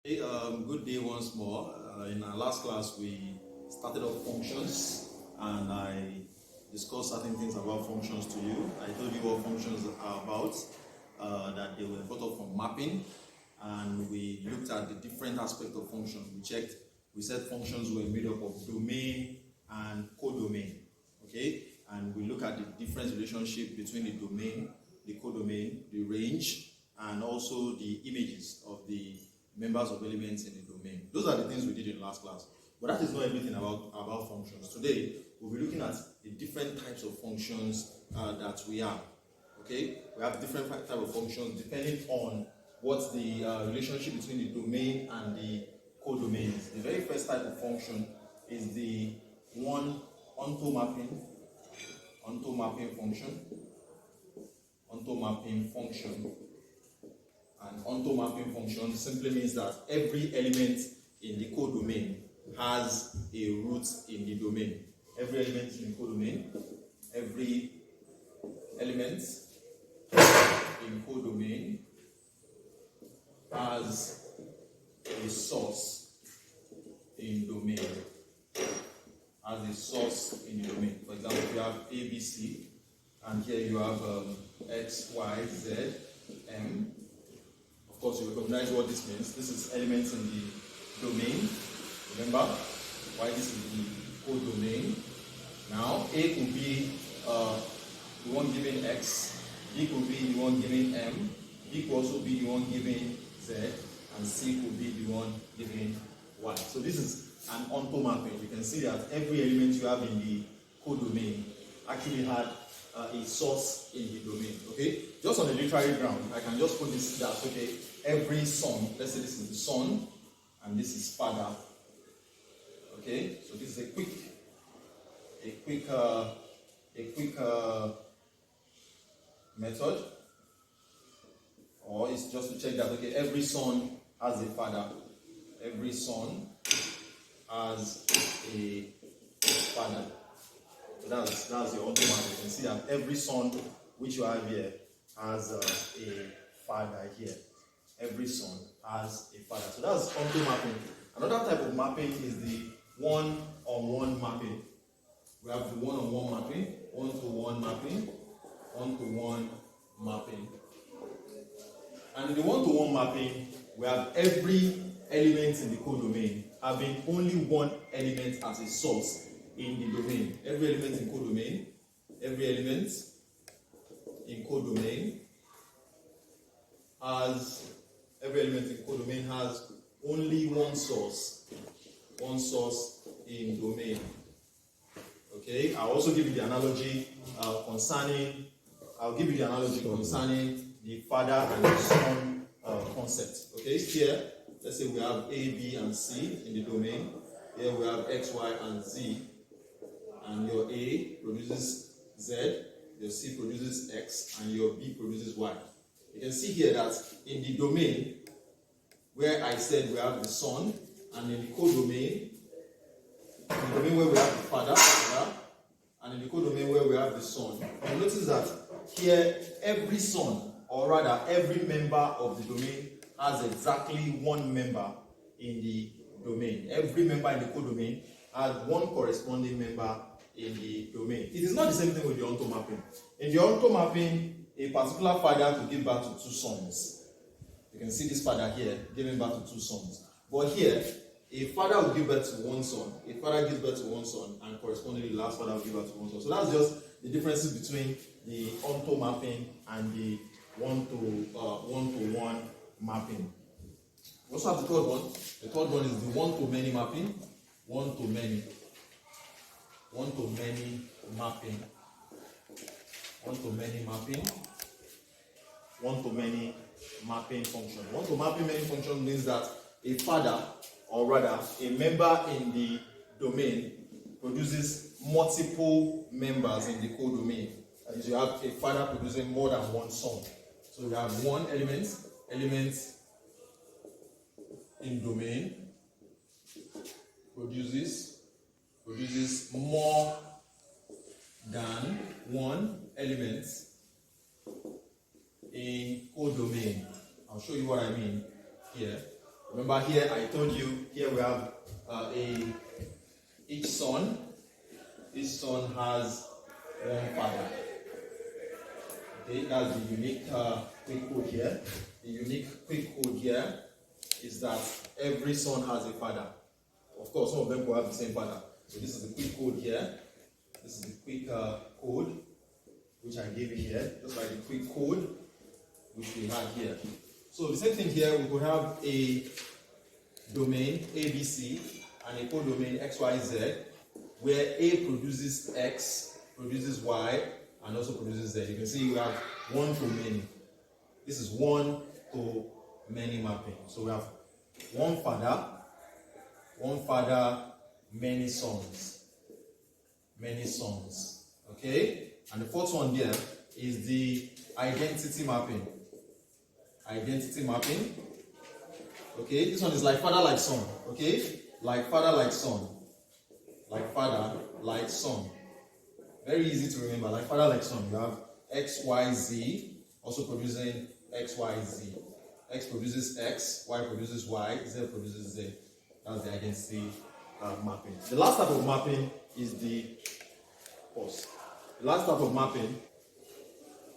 Hey, good day once more. In our last class, we started off functions and I discussed certain things about functions to you. I told you what functions are about, that they were brought up from mapping, and we looked at the different aspects of functions. We said functions were made up of domain and codomain, okay? And we look at the different relationship between the domain, the codomain, the range, and also the images of the members of elements in the domain. Those are the things we did in last class. But that is not everything about functions. Today, we'll be looking at the different types of functions that we have. Okay? We have different types of functions depending on what the relationship between the domain and the codomain is. The very first type of function is the one onto mapping function. Onto mapping function. And onto mapping function simply means that every element in the codomain has a root in the domain. Every element in the codomain, every element in codomain has a source in domain. Has a source in the domain. For example, you have A, B, C, and here you have X, Y, Z, M. Of course, you recognize what this means. This is elements in the domain. Remember why this is the codomain. Now, A could be the one giving X, B could be the one giving M, B could also be the one giving Z, and C could be the one giving Y. So this is an onto mapping. You can see that every element you have in the codomain actually had a source in the domain. Okay, just on a literary ground, I can just put this that okay, every son. Let's say this is the son, and this is father. Okay, so this is a quick method, or it's just to check that okay, every son has a father. Every son has a father. So that's the onto mapping. You can see that every son which you have here has a father here. Every son has a father. So that's onto mapping. Another type of mapping is the one-on-one mapping. We have the one-on-one mapping, one-to-one mapping, one-to-one mapping. And in the one-to-one mapping, we have every element in the codomain having only one element as a source in the domain. Every element in codomain has only one source in domain. Okay, I'll also give you the analogy concerning the father and the son concept. Okay, here, let's say we have A, B, and C in the domain. Here we have X, Y, and Z. And your A produces Z, your C produces X, and your B produces Y. You can see here that in the domain, where I said we have the son, and in the codomain, where we have the father, and in the codomain where we have the son, you notice that here every son, or rather every member of the domain, has exactly one member in the domain. Every member in the codomain has one corresponding member in the domain. It is not the same thing with the onto mapping. In the onto mapping, a particular father could give birth to two sons. You can see this father here giving birth to two sons. But here, a father will give birth to one son. A father gives birth to one son, and correspondingly, the last father will give birth to one son. So that's just the differences between the onto mapping and the one-to-one mapping. We also have the third one. The third one is the one-to-many mapping. One-to-many mapping. One-to-many mapping function. One-to-many function means that a father, or rather a member in the domain, produces multiple members in the codomain. That is, you have a father producing more than one son. So you have one element in domain produces more than one element in codomain. I'll show you what I mean here. Remember here, I told you, here we have each son has one father. Okay, that's the unique quick code here. The unique quick code here is that every son has a father. Of course, some of them will have the same father. So this is the quick code here. This is the quick code which I gave you here, just like the quick code which we had here. So the same thing here, we could have a domain ABC and a codomain XYZ, where A produces X, produces Y, and also produces Z. You can see we have one to many. This is one to many mapping. So we have one father, many sons. Many sons. Okay? And the fourth one there is the identity mapping. Identity mapping. Okay? This one is like father, like son. Okay? Like father, like son. Like father, like son. Very easy to remember. Like father, like son. You have X, Y, Z, also producing X, Y, Z. X produces X, Y produces Y, Z produces Z. That's the identity mapping. The last type of mapping is the pause. The last type of mapping.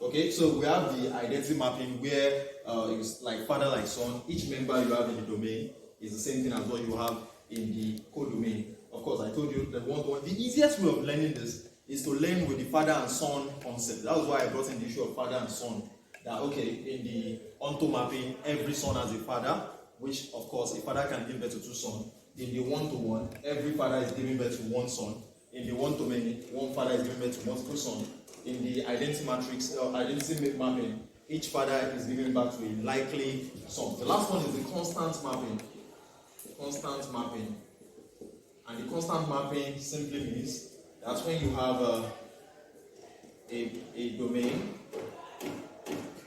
Okay, so we have the identity mapping where it's like father, like son. Each member you have in the domain is the same thing as what you have in the codomain. Of course, I told you that one. The easiest way of learning this is to learn with the father and son concept. That was why I brought in the issue of father and son. That okay, in the onto mapping, every son has a father, which of course a father can give birth to two sons. In the one-to-one, every father is giving birth to one son. In the one-to-many, one father is giving birth to multiple sons. In the identity matrix, identity mapping, each father is giving birth to a likely son. The last one is the constant mapping. Constant mapping. And the constant mapping simply means that's when you have a domain.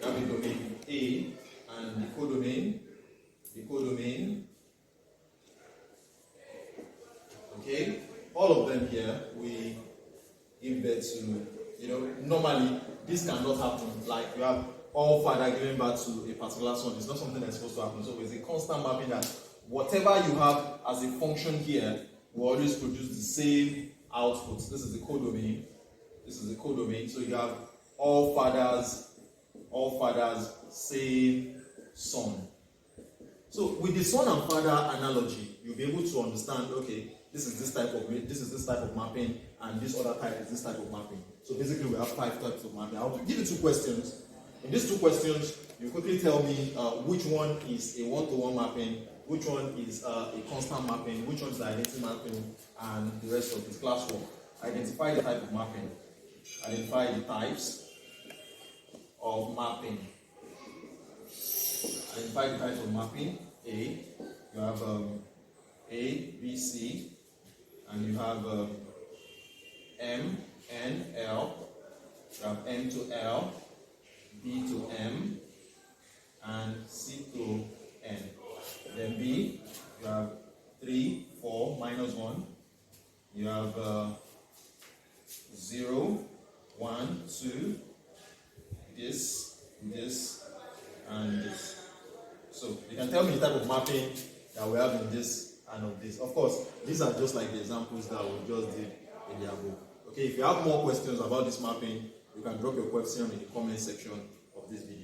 You have a domain A and the codomain. Okay, all of them here we give birth to. Normally this cannot happen. Like you have all father giving birth to a particular son. It's not something that's supposed to happen. So it's a constant mapping that whatever you have as a function here will always produce the same output. This is the codomain. So you have all fathers, same son. So with the son and father analogy, you'll be able to understand, okay, this is this type of mapping, and this other type is this type of mapping. So basically we have 5 types of mapping. I'll give you 2 questions. In these 2 questions, you quickly tell me which one is a one-to-one mapping, which one is a constant mapping, which one is the identity mapping, and the rest of this classwork. Identify the type of mapping. Identify the types of mapping. Identify the types of mapping. A, you have A, B, C, and you have M, N, L. You have M to L, B to M, and C to N. Then B, you have 3, 4, minus 1. You have 0, 1, 2, this, and this. So you can tell me the type of mapping that we have in this and of this. Of course, these are just like the examples that we just did in the book. Okay, if you have more questions about this mapping, you can drop your question in the comment section of this video.